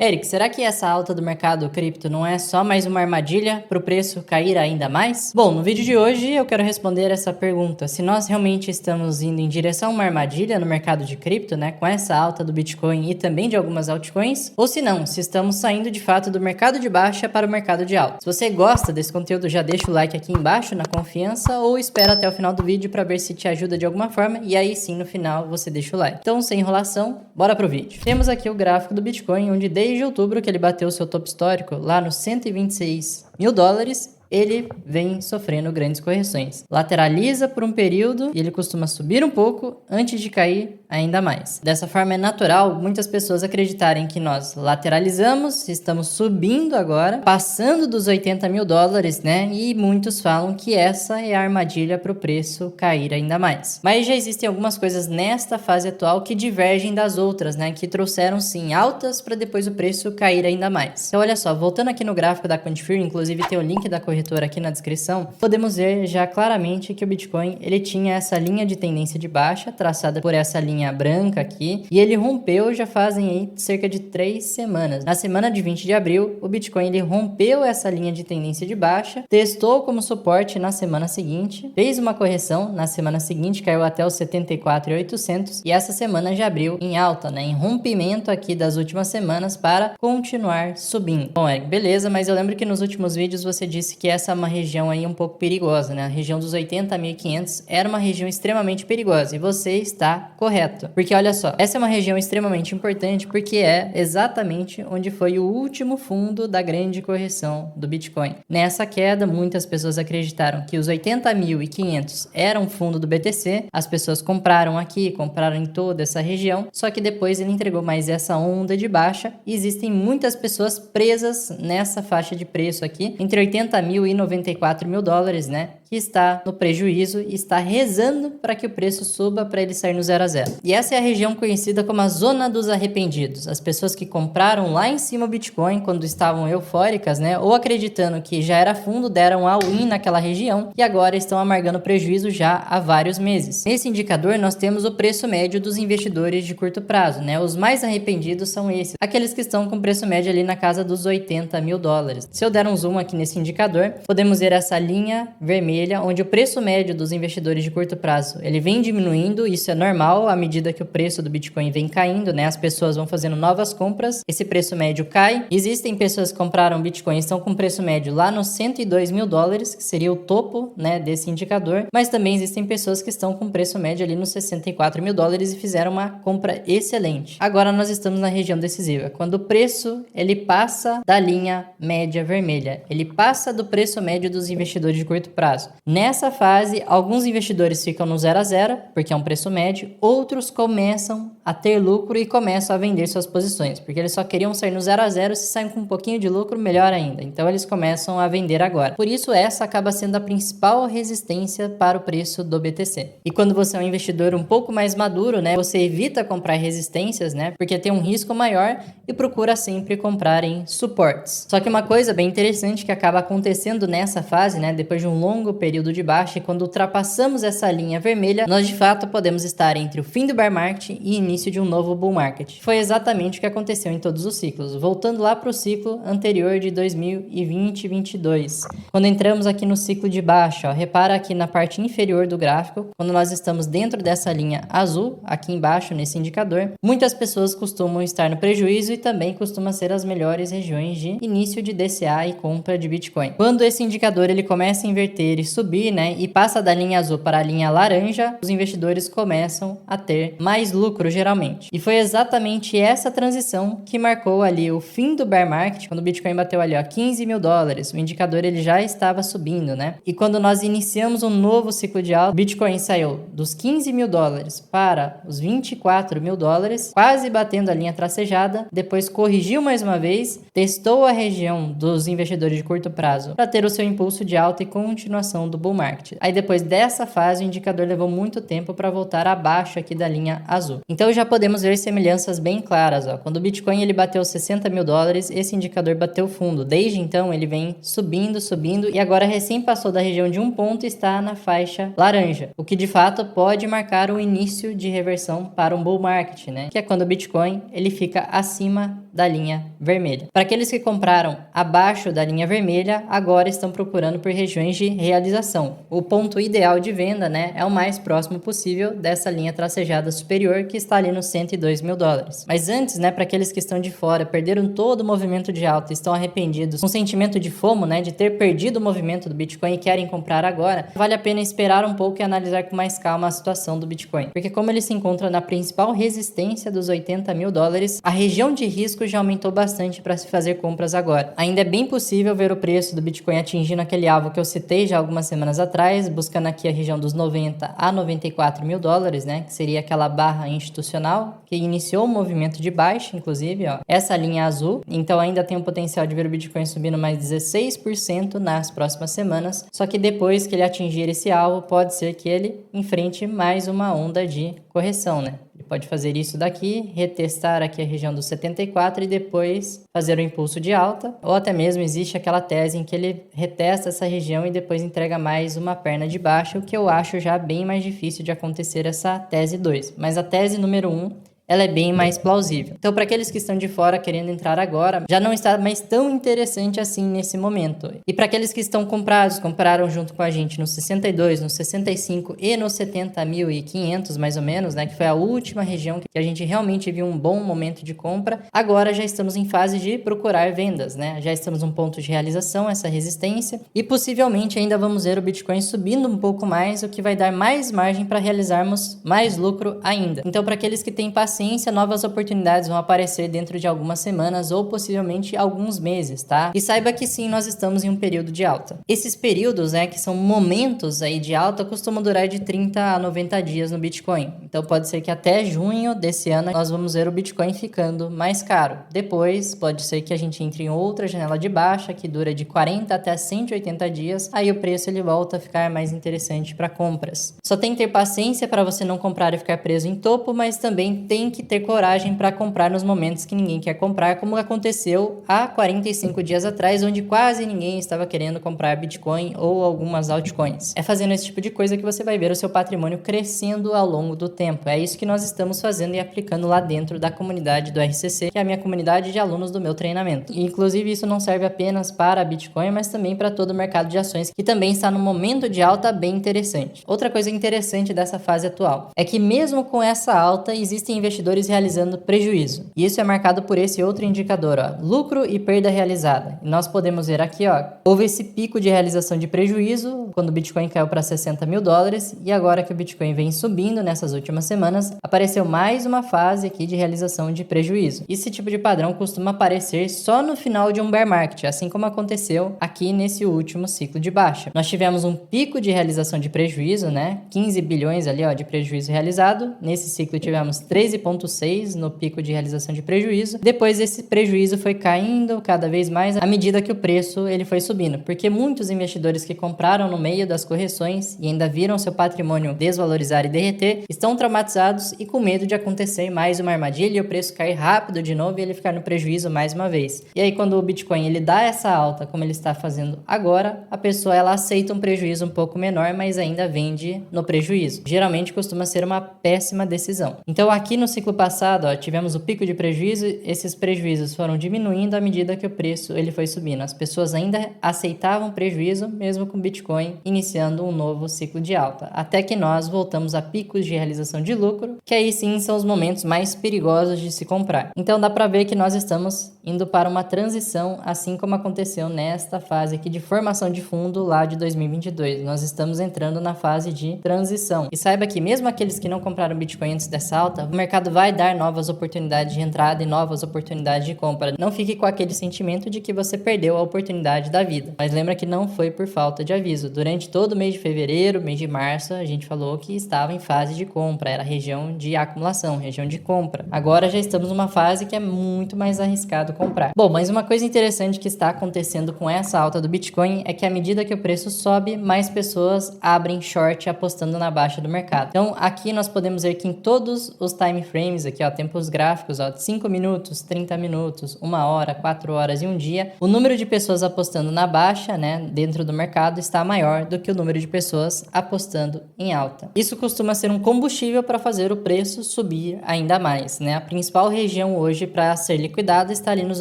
Eric, será que essa alta do mercado cripto não é só mais uma armadilha para o preço cair ainda mais? Bom, no vídeo de hoje eu quero responder essa pergunta. Se nós realmente estamos indo em direção a uma armadilha no mercado de cripto, né, com essa alta do Bitcoin e também de algumas altcoins, ou se não, se estamos saindo de fato do mercado de baixa para o mercado de alta. Se você gosta desse conteúdo, já deixa o like aqui embaixo na confiança ou espera até o final do vídeo para ver se te ajuda de alguma forma e aí sim no final você deixa o like. Então, sem enrolação, bora pro vídeo. Temos aqui o gráfico do Bitcoin, onde desde outubro que ele bateu seu topo histórico lá nos 126 mil dólares, ele vem sofrendo grandes correções. Lateraliza por um período e ele costuma subir um pouco antes de cair ainda mais. Dessa forma é natural muitas pessoas acreditarem que nós lateralizamos, estamos subindo agora, passando dos 80 mil dólares, né? E muitos falam que essa é a armadilha para o preço cair ainda mais. Mas já existem algumas coisas nesta fase atual que divergem das outras, né? Que trouxeram sim altas para depois o preço cair ainda mais. Então olha só, voltando aqui no gráfico da Quantiferum, inclusive tem o link da corretora aqui na descrição, podemos ver já claramente que o Bitcoin ele tinha essa linha de tendência de baixa traçada por essa linha branca aqui e ele rompeu já fazem aí cerca de 3 semanas. Na semana de 20 de abril, o Bitcoin ele rompeu essa linha de tendência de baixa, testou como suporte na semana seguinte, fez uma correção, na semana seguinte caiu até os 74.800 e essa semana já abriu em alta, né, em rompimento aqui das últimas semanas para continuar subindo. Bom, Eric, beleza, mas eu lembro que nos últimos vídeos você disse que essa é uma região aí um pouco perigosa, né? A região dos 80.500 era uma região extremamente perigosa e você está correto. Porque olha só, essa é uma região extremamente importante porque é exatamente onde foi o último fundo da grande correção do Bitcoin. Nessa queda, muitas pessoas acreditaram que os 80.500 eram fundo do BTC, as pessoas compraram aqui, compraram em toda essa região, só que depois ele entregou mais essa onda de baixa e existem muitas pessoas presas nessa faixa de preço aqui, entre 80 mil e 94 mil dólares, né? Que está no prejuízo e está rezando para que o preço suba para ele sair no 0 a 0. E essa é a região conhecida como a zona dos arrependidos. As pessoas que compraram lá em cima o Bitcoin quando estavam eufóricas, né? Ou acreditando que já era fundo, deram all-in naquela região e agora estão amargando prejuízo já há vários meses. Nesse indicador nós temos o preço médio dos investidores de curto prazo, né? Os mais arrependidos são esses, aqueles que estão com preço médio ali na casa dos 80 mil dólares. Se eu der um zoom aqui nesse indicador, podemos ver essa linha vermelha, onde o preço médio dos investidores de curto prazo ele vem diminuindo, isso é normal à medida que o preço do Bitcoin vem caindo, né? As pessoas vão fazendo novas compras, esse preço médio cai. Existem pessoas que compraram Bitcoin e estão com preço médio lá nos 102 mil dólares, que seria o topo, né, desse indicador, mas também existem pessoas que estão com preço médio ali nos 64 mil dólares e fizeram uma compra excelente. Agora nós estamos na região decisiva, quando o preço ele passa da linha média vermelha, ele passa do preço médio dos investidores de curto prazo. Nessa fase, alguns investidores ficam no 0 a 0, porque é um preço médio, outros começam a ter lucro e começam a vender suas posições, porque eles só queriam sair no 0 a 0, se saem com um pouquinho de lucro, melhor ainda. Então eles começam a vender agora. Por isso essa acaba sendo a principal resistência para o preço do BTC. E quando você é um investidor um pouco mais maduro, né, você evita comprar resistências, né, porque tem um risco maior e procura sempre comprar em suportes. Só que uma coisa bem interessante que acaba acontecendo nessa fase, né, depois de um longo período de baixa, e quando ultrapassamos essa linha vermelha, nós de fato podemos estar entre o fim do bear market e início de um novo bull market. Foi exatamente o que aconteceu em todos os ciclos. Voltando lá para o ciclo anterior de 2020 e 2022, quando entramos aqui no ciclo de baixa, ó, repara aqui na parte inferior do gráfico, quando nós estamos dentro dessa linha azul, aqui embaixo nesse indicador, muitas pessoas costumam estar no prejuízo e também costuma ser as melhores regiões de início de DCA e compra de Bitcoin. Quando esse indicador ele começa a inverter e subir, né, e passa da linha azul para a linha laranja, os investidores começam a ter mais lucro geralmente. E foi exatamente essa transição que marcou ali o fim do bear market, quando o Bitcoin bateu ali, ó, 15 mil dólares, o indicador ele já estava subindo, né? E quando nós iniciamos um novo ciclo de alta, o Bitcoin saiu dos 15 mil dólares para os 24 mil dólares, quase batendo a linha tracejada, depois corrigiu mais uma vez, testou a região dos investidores de curto prazo para ter o seu impulso de alta e continuação formação do bull market. Aí depois dessa fase, o indicador levou muito tempo para voltar abaixo aqui da linha azul. Então já podemos ver semelhanças bem claras, ó. Quando o Bitcoin ele bateu 60 mil dólares, esse indicador bateu fundo. Desde então ele vem subindo e agora recém passou da região de um ponto e está na faixa laranja, o que de fato pode marcar o início de reversão para um bull market, né? Que é quando o Bitcoin ele fica acima da linha vermelha. Para aqueles que compraram abaixo da linha vermelha, agora estão procurando por regiões de realização. O ponto ideal de venda, né, é o mais próximo possível dessa linha tracejada superior que está ali nos 102 mil dólares. Mas antes, né, para aqueles que estão de fora, perderam todo o movimento de alta, estão arrependidos, com sentimento de FOMO, né, de ter perdido o movimento do Bitcoin e querem comprar agora, vale a pena esperar um pouco e analisar com mais calma a situação do Bitcoin. Porque como ele se encontra na principal resistência dos 80 mil dólares, a região de risco já aumentou bastante para se fazer compras agora. Ainda é bem possível ver o preço do Bitcoin atingindo aquele alvo que eu citei já algumas semanas atrás, buscando aqui a região dos 90 a 94 mil dólares, né, que seria aquela barra institucional que iniciou o movimento de baixa, inclusive, ó, essa linha azul. Então ainda tem o potencial de ver o Bitcoin subindo mais 16% nas próximas semanas, só que depois que ele atingir esse alvo, pode ser que ele enfrente mais uma onda de correção, né? Ele pode fazer isso daqui, retestar aqui a região dos 74 e depois fazer o impulso de alta, ou até mesmo existe aquela tese em que ele retesta essa região e depois entrega mais uma perna de baixa, o que eu acho já bem mais difícil de acontecer essa tese 2. Mas a tese número 1, ela é bem mais plausível. Então, para aqueles que estão de fora querendo entrar agora, já não está mais tão interessante assim nesse momento. E para aqueles que estão compraram junto com a gente no 62, no 65 e no 70.500 mais ou menos, né, que foi a última região que a gente realmente viu um bom momento de compra, agora já estamos em fase de procurar vendas, né? Já estamos num ponto de realização, essa resistência, e possivelmente ainda vamos ver o Bitcoin subindo um pouco mais, o que vai dar mais margem para realizarmos mais lucro ainda. Então, para aqueles que têm paciência, novas oportunidades vão aparecer dentro de algumas semanas ou possivelmente alguns meses, tá? E saiba que sim, nós estamos em um período de alta. Esses períodos, né, que são momentos aí de alta, costumam durar de 30 a 90 dias no Bitcoin. Então pode ser que até junho desse ano nós vamos ver o Bitcoin ficando mais caro. Depois pode ser que a gente entre em outra janela de baixa que dura de 40 até 180 dias. Aí o preço ele volta a ficar mais interessante para compras. Só tem que ter paciência para você não comprar e ficar preso em topo, mas também tem que ter coragem para comprar nos momentos que ninguém quer comprar, como aconteceu há 45 dias atrás, onde quase ninguém estava querendo comprar Bitcoin ou algumas altcoins. É fazendo esse tipo de coisa que você vai ver o seu patrimônio crescendo ao longo do tempo. É isso que nós estamos fazendo e aplicando lá dentro da comunidade do RCC, que é a minha comunidade de alunos do meu treinamento. E, inclusive, isso não serve apenas para Bitcoin, mas também para todo o mercado de ações, que também está num momento de alta bem interessante. Outra coisa interessante dessa fase atual é que mesmo com essa alta, existem investidores realizando prejuízo. E isso é marcado por esse outro indicador, ó, lucro e perda realizada. E nós podemos ver aqui, ó, houve esse pico de realização de prejuízo quando o Bitcoin caiu para 60 mil dólares e agora que o Bitcoin vem subindo nessas últimas semanas, apareceu mais uma fase aqui de realização de prejuízo. Esse tipo de padrão costuma aparecer só no final de um bear market, assim como aconteceu aqui nesse último ciclo de baixa. Nós tivemos um pico de realização de prejuízo, né? 15 bilhões ali, ó, de prejuízo realizado. Nesse ciclo tivemos 13,6 no pico de realização de prejuízo. Depois esse prejuízo foi caindo cada vez mais à medida que o preço ele foi subindo, porque muitos investidores que compraram no meio das correções e ainda viram seu patrimônio desvalorizar e derreter, estão traumatizados e com medo de acontecer mais uma armadilha e o preço cair rápido de novo e ele ficar no prejuízo mais uma vez. E aí quando o Bitcoin ele dá essa alta como ele está fazendo agora, a pessoa ela aceita um prejuízo um pouco menor, mas ainda vende no prejuízo. Geralmente costuma ser uma péssima decisão. Então aqui no ciclo passado, ó, tivemos o pico de prejuízo, esses prejuízos foram diminuindo à medida que o preço ele foi subindo. As pessoas ainda aceitavam prejuízo, mesmo com o Bitcoin iniciando um novo ciclo de alta, até que nós voltamos a picos de realização de lucro, que aí sim são os momentos mais perigosos de se comprar. Então dá para ver que nós estamos indo para uma transição, assim como aconteceu nesta fase aqui de formação de fundo lá de 2022. Nós estamos entrando na fase de transição. E saiba que mesmo aqueles que não compraram Bitcoin antes dessa alta, o mercado mercado vai dar novas oportunidades de entrada e novas oportunidades de compra. Não fique com aquele sentimento de que você perdeu a oportunidade da vida. Mas lembra que não foi por falta de aviso. Durante todo o mês de fevereiro, mês de março, a gente falou que estava em fase de compra, era região de acumulação, região de compra. Agora já estamos numa fase que é muito mais arriscado comprar. Bom, mas uma coisa interessante que está acontecendo com essa alta do Bitcoin é que à medida que o preço sobe, mais pessoas abrem short apostando na baixa do mercado. Então aqui nós podemos ver que em todos os time frames aqui, ó, tempos gráficos, ó, 5 minutos, 30 minutos, 1 hora, 4 horas e um dia, o número de pessoas apostando na baixa, né, dentro do mercado está maior do que o número de pessoas apostando em alta. Isso costuma ser um combustível para fazer o preço subir ainda mais, né? A principal região hoje para ser liquidada está ali nos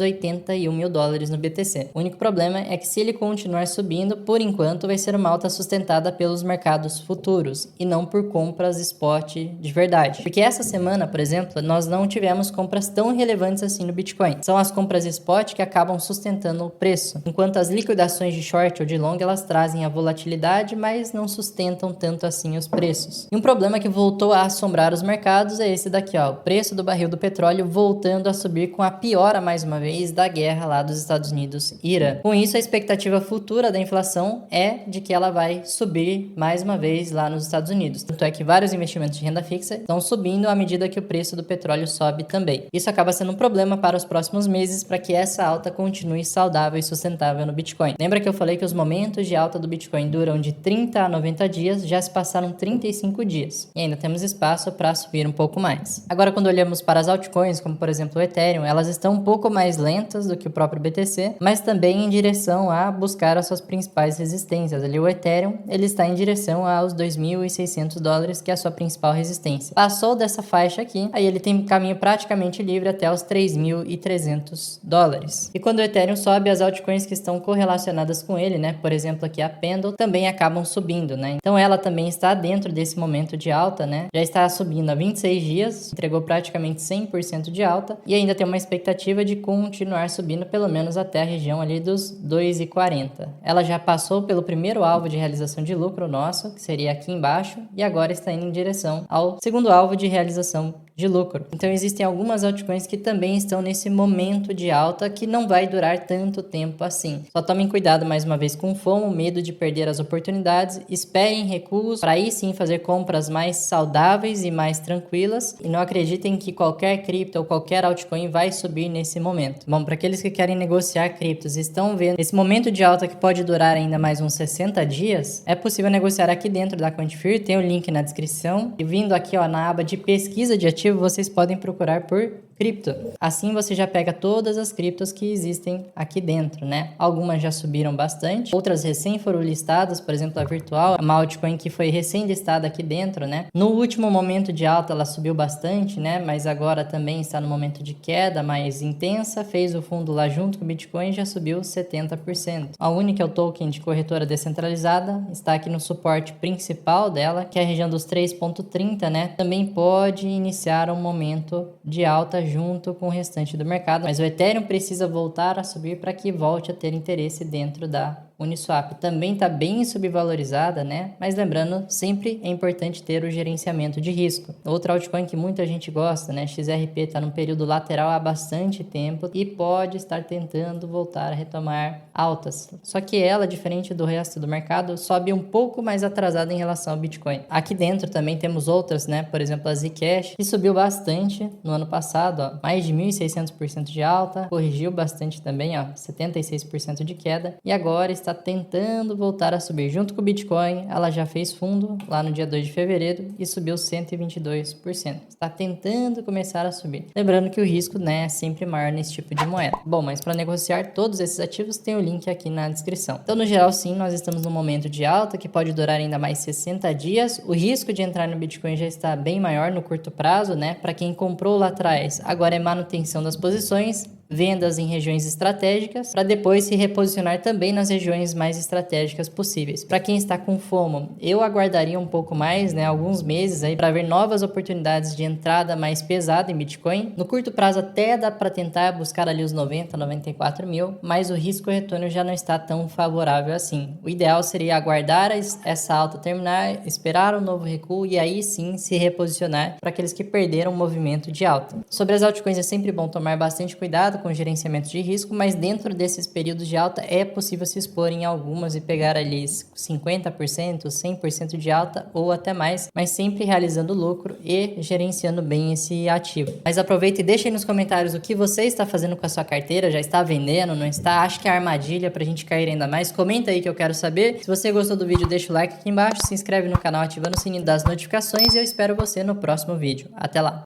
81 mil dólares no BTC. O único problema é que se ele continuar subindo, por enquanto vai ser uma alta sustentada pelos mercados futuros e não por compras spot de verdade. Porque essa semana, por exemplo, nós não tivemos compras tão relevantes assim no Bitcoin. São as compras spot que acabam sustentando o preço, enquanto as liquidações de short ou de long elas trazem a volatilidade, mas não sustentam tanto assim os preços. E um problema que voltou a assombrar os mercados é esse daqui, ó, o preço do barril do petróleo voltando a subir com a piora mais uma vez da guerra lá dos Estados Unidos e Irã. Com isso, a expectativa futura da inflação é de que ela vai subir mais uma vez lá nos Estados Unidos. Tanto é que vários investimentos de renda fixa estão subindo à medida que o preço do petróleo sobe também. Isso acaba sendo um problema para os próximos meses para que essa alta continue saudável e sustentável no Bitcoin. Lembra que eu falei que os momentos de alta do Bitcoin duram de 30 a 90 dias, já se passaram 35 dias. E ainda temos espaço para subir um pouco mais. Agora, quando olhamos para as altcoins, como por exemplo o Ethereum, elas estão um pouco mais lentas do que o próprio BTC, mas também em direção a buscar as suas principais resistências. Ali o Ethereum, ele está em direção aos 2.600 dólares, que é a sua principal resistência. Passou dessa faixa aqui, aí ele tem caminho praticamente livre até os 3.300 dólares. E quando o Ethereum sobe, as altcoins que estão correlacionadas com ele, né, por exemplo aqui a Pendle, também acabam subindo, né? Então ela também está dentro desse momento de alta, né? Já está subindo há 26 dias, entregou praticamente 100% de alta e ainda tem uma expectativa de continuar subindo pelo menos até a região ali dos 2,40. Ela já passou pelo primeiro alvo de realização de lucro nosso, que seria aqui embaixo, e agora está indo em direção ao segundo alvo de realização de lucro. Então existem algumas altcoins que também estão nesse momento de alta que não vai durar tanto tempo assim. Só tomem cuidado mais uma vez com o FOMO, medo de perder as oportunidades, esperem recuos para aí sim fazer compras mais saudáveis e mais tranquilas e não acreditem que qualquer cripto ou qualquer altcoin vai subir nesse momento. Bom, para aqueles que querem negociar criptos e estão vendo esse momento de alta que pode durar ainda mais uns 60 dias, é possível negociar aqui dentro da Quantifier, tem o link na descrição e vindo aqui ó, na aba de pesquisa de ativo vocês podem procurar por cripto. Assim você já pega todas as criptos que existem aqui dentro, né? Algumas já subiram bastante, outras recém foram listadas, por exemplo, a Virtual, uma altcoin que foi recém listada aqui dentro, né? No último momento de alta ela subiu bastante, né? Mas agora também está no momento de queda mais intensa, fez o fundo lá junto com o Bitcoin e já subiu 70%. A Unic é o token de corretora descentralizada, está aqui no suporte principal dela, que é a região dos 3,30, né? Também pode iniciar um momento de alta junto com o restante do mercado, mas o Ethereum precisa voltar a subir para que volte a ter interesse dentro da Uniswap. Também está bem subvalorizada, né? Mas lembrando, sempre é importante ter o gerenciamento de risco. Outra altcoin que muita gente gosta, né? XRP está num período lateral há bastante tempo e pode estar tentando voltar a retomar altas. Só que ela, diferente do resto do mercado, sobe um pouco mais atrasada em relação ao Bitcoin. Aqui dentro também temos outras, né? Por exemplo, a Zcash, que subiu bastante no ano passado, ó, mais de 1.600% de alta, corrigiu bastante também, ó, 76% de queda e agora está tentando voltar a subir. Junto com o Bitcoin, ela já fez fundo lá no dia 2 de fevereiro e subiu 122%. Está tentando começar a subir. Lembrando que o risco, né, é sempre maior nesse tipo de moeda. Bom, mas para negociar todos esses ativos, tem o link aqui na descrição. Então, no geral, sim, nós estamos num momento de alta que pode durar ainda mais 60 dias. O risco de entrar no Bitcoin já está bem maior no curto prazo, né? Para quem comprou lá atrás, agora é manutenção das posições. vendas em regiões estratégicas, para depois se reposicionar também nas regiões mais estratégicas possíveis. Para quem está com FOMO, eu aguardaria um pouco mais, né, alguns meses aí para ver novas oportunidades de entrada mais pesada em Bitcoin. No curto prazo até dá para tentar buscar ali os 90, 94 mil, mas o risco-retorno já não está tão favorável assim. O ideal seria aguardar essa alta terminar, esperar um novo recuo e aí sim se reposicionar para aqueles que perderam o movimento de alta. Sobre as altcoins é sempre bom tomar bastante cuidado com o gerenciamento de risco, mas dentro desses períodos de alta é possível se expor em algumas e pegar ali 50%, 100% de alta ou até mais, mas sempre realizando lucro e gerenciando bem esse ativo. Mas aproveita e deixa aí nos comentários o que você está fazendo com a sua carteira, já está vendendo, não está? Acha que é armadilha para a gente cair ainda mais? Comenta aí que eu quero saber. Se você gostou do vídeo, deixa o like aqui embaixo, se inscreve no canal ativando o sininho das notificações e eu espero você no próximo vídeo. Até lá!